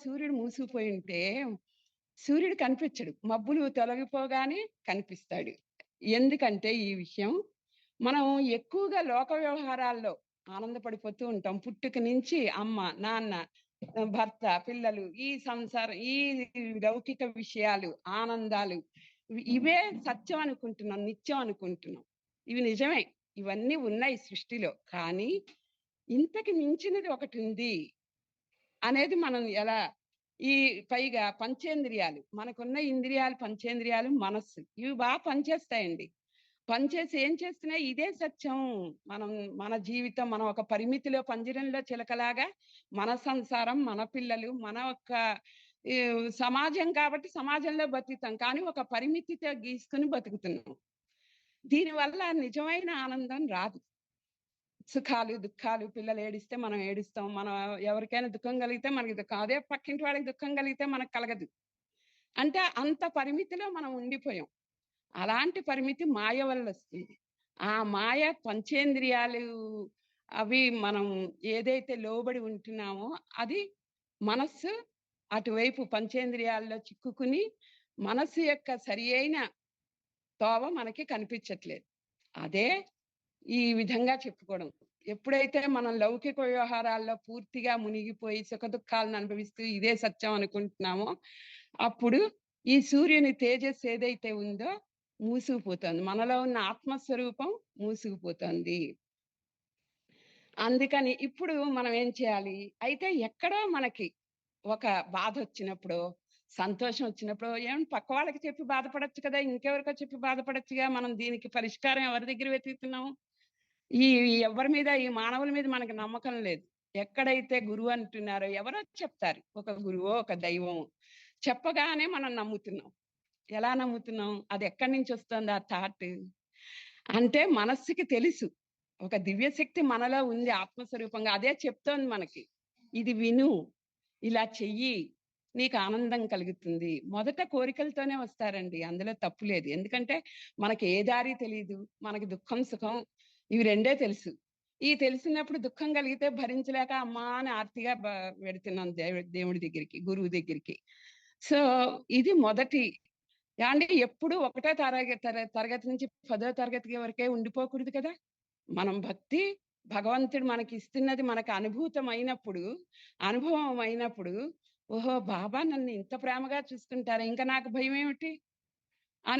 సూర్యుడు మూసుకుపోయి ఉంటే సూర్యుడు కనిపించడు. మబ్బులు తొలగిపోగానే కనిపిస్తాడు. ఎందుకంటే ఈ విషయం మనం ఎక్కువగా లోక వ్యవహారాల్లో ఆనందపడిపోతూ ఉంటాం. పుట్టుక నుంచి అమ్మ, నాన్న, భర్త, పిల్లలు, ఈ సంసారం, ఈ లౌకిక విషయాలు, ఆనందాలు ఇవే సత్యం అనుకుంటున్నాం, నిత్యం అనుకుంటున్నాం. ఇవి నిజమే. ఇవన్నీ ఉన్నాయి సృష్టిలో. కానీ ఇంతకి మించినది ఒకటుంది అనేది మనం ఎలా ఈ పైగా పంచేంద్రియాలు, మనకున్న ఇంద్రియాలు, పంచేంద్రియాలు, మనస్సు ఇవి పనిచేస్తాయండి. పనిచేసి ఏం చేస్తున్నాయి? ఇదే సత్యం. మనం మన జీవితం మనం ఒక పరిమితిలో పంజరంలో చిలకలాగా మన సంసారం, మన పిల్లలు, మన యొక్క ఈ సమాజం కాబట్టి సమాజంలో బతుకుతాం. కానీ ఒక పరిమితితో గీసుకుని బతుకుతున్నాం. దీనివల్ల నిజమైన ఆనందం రాదు. సుఖాలు, దుఃఖాలు, పిల్లలు ఏడిస్తే మనం ఏడుస్తాం. మనం ఎవరికైనా దుఃఖం కలిగితే మనకి దుఃఖం. అదే పక్కింటి వాళ్ళకి దుఃఖం కలిగితే మనకు కలగదు. అంటే అంత పరిమితిలో మనం ఉండిపోయాం. అలాంటి పరిమితి మాయ వల్ల వస్తుంది. ఆ మాయ పంచేంద్రియాలు అవి మనం ఏదైతే లోబడి ఉంటున్నామో అది మనస్సు అటువైపు పంచేంద్రియాల్లో చిక్కుకుని మనస్సు యొక్క సరి అయిన తోవ మనకి కనిపించట్లేదు. అదే ఈ విధంగా చెప్పుకోవడం. ఎప్పుడైతే మనం లౌకిక వ్యవహారాల్లో పూర్తిగా మునిగిపోయి సుఖదుఖాలను అనుభవిస్తూ ఇదే సత్యం అనుకుంటున్నామో అప్పుడు ఈ సూర్యుని తేజస్సు ఏదైతే ఉందో మూసుకుపోతుంది. మనలో ఉన్న ఆత్మస్వరూపం మూసుకుపోతుంది. అందుకని ఇప్పుడు మనం ఏం చేయాలి? అయితే ఎక్కడో మనకి ఒక బాధ వచ్చినప్పుడో, సంతోషం వచ్చినప్పుడో ఏమంటే పక్క వాళ్ళకి చెప్పి బాధపడొచ్చు కదా! ఇంకెవరికో చెప్పి బాధపడొచ్చుగా. మనం దీనికి పరిష్కారం ఎవరి దగ్గర వెతుకుతున్నాం? ఈ ఎవరి మీద ఈ మానవుల మీద మనకు నమ్మకం లేదు. ఎక్కడైతే గురువు అంటున్నారో ఎవరో చెప్తారు. ఒక గురువో, ఒక దైవమో చెప్పగానే మనం నమ్ముతున్నాం. ఎలా నమ్ముతున్నాం? అది ఎక్కడి నుంచి వస్తుంది ఆ థాట్? అంటే మనస్సుకి తెలుసు. ఒక దివ్య శక్తి మనలో ఉంది ఆత్మస్వరూపంగా. అదే చెప్తోంది మనకి. ఇది విను, ఇలా చెయ్యి, నీకు ఆనందం కలుగుతుంది. మొదట కోరికలతోనే వస్తారండి. అందులో తప్పు లేదు. ఎందుకంటే మనకి ఏ దారి తెలీదు. మనకి దుఃఖం, సుఖం ఇవి రెండే తెలుసు. ఈ తెలిసినప్పుడు దుఃఖం కలిగితే భరించలేక అమ్మా అని ఆర్తిగా వెడుతున్నాం దేవుడి దగ్గరికి, గురువు దగ్గరికి. సో ఇది మొదటి ఏమంటే ఎప్పుడు ఒకటో తరగతి నుంచి 10వ తరగతి వరకే ఉండిపోకూడదు కదా! మనం భక్తి భగవంతుడు మనకి ఇస్తున్నది మనకు అనుభవం అయినప్పుడు ఓహో! బాబా నన్ను ఇంత ప్రేమగా చూసుకుంటారా? ఇంక నాకు భయమేమిటి?